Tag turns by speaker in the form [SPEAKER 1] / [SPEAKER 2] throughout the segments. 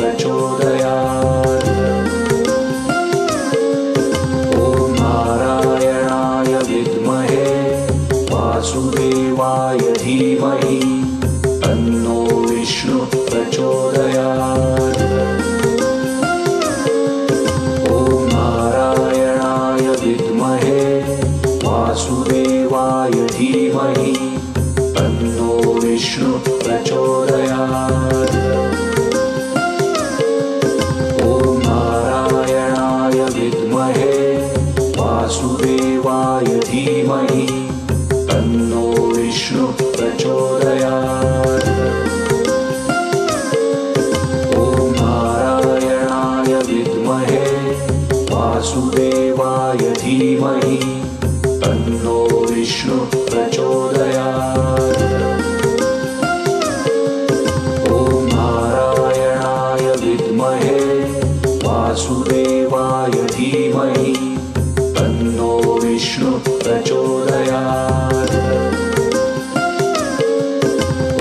[SPEAKER 1] प्रचोदयात्। ॐ नारायणाय विद्महे वासुदेवाय धीमहि तन्नो विष्णुः प्रचोदयात्। ॐ नारायणाय विद्महे वासुदेवाय धीमहि तन्नो विष्णुः प्रचोदयात्। ॐ नारायणाय विद्महे वासुदेवाय धीमहि तन्नो विष्णुः प्रचोदयात्। ॐ नारायणाय विद्महे वासुदेवाय धीमहि तन्नो विष्णुः प्रचोदयात्। ॐ नारायणाय विद्महे वासुदेवाय धीमहि तन्नो विष्णुः प्रचोदयात्।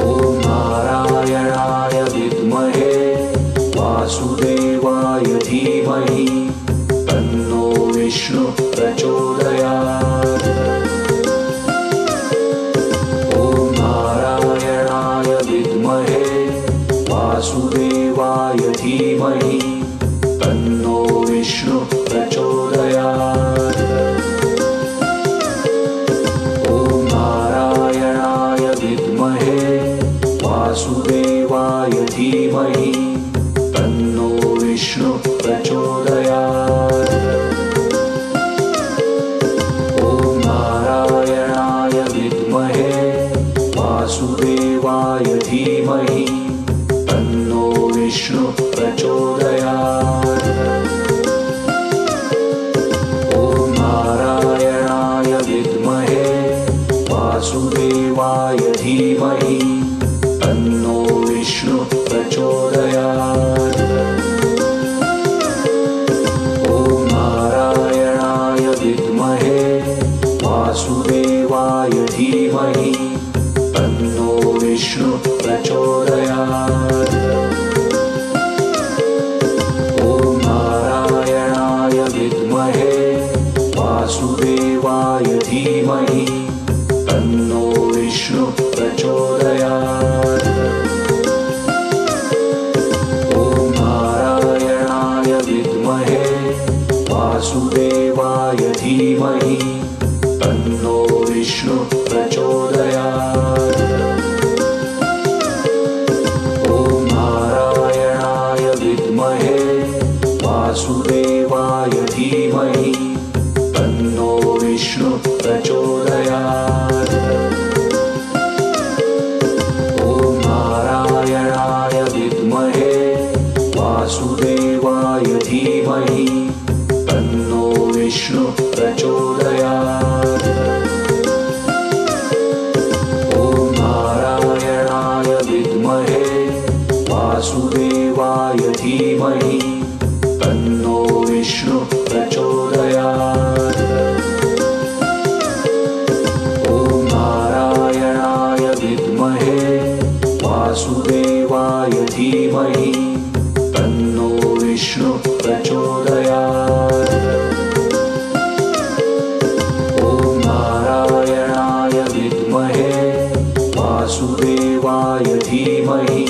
[SPEAKER 1] ॐ नारायणाय विद्महे वासुदेवाय धीमहि तन्नो विष्णुः प्रचोदयात्। ॐ नारायणाय विद्महे वासुदेवाय धीमहि तन्नो विष्णुः प्रचोदयात्। ॐ नारायणाय विद्महे वासुदेवाय धीमहि तन्नो विष्णुः प्रचोदयात्। ॐ नारायणाय विद्महे वासुदेवाय धीमहि तन्नो विष्णुः प्रचोदयात्। ॐ नारायणाय विद्महे वासुदेवाय धीमहि तन्नो विष्णुः प्रचोदयात्। ॐ नारायणाय विद्महे वासुदेवाय धीमहि तन्नो विष्णुः प्रचोदयात्। ॐ नारायणाय विद्महे वासुदेवाय धीमहि तन्नो विष्णुः प्रचोदयात्। ॐ नारायणाय विद्महे वासुदेवाय धीमहि तन्नो विष्णुः प्रचोदयात्। ॐ नारायणाय विद्महे वासुदेवाय धीमहि तन्नो विष्णुः प्रचोदयात्। ॐ नारायणाय विद्महे वासुदेवाय धीमहि तन्नो विष्णुः प्रचोदयात्। ॐ नारायणाय विद्महे वासुदेवाय धीमहि तन्नो विष्णुः प्रचोदयात्। ॐ नारायणाय विद्महे वासुदेवाय धीमहि तन्नो विष्णुः प्रचोदयात्। ॐ नारायणाय विद्महे वासुदेवाय धीमहि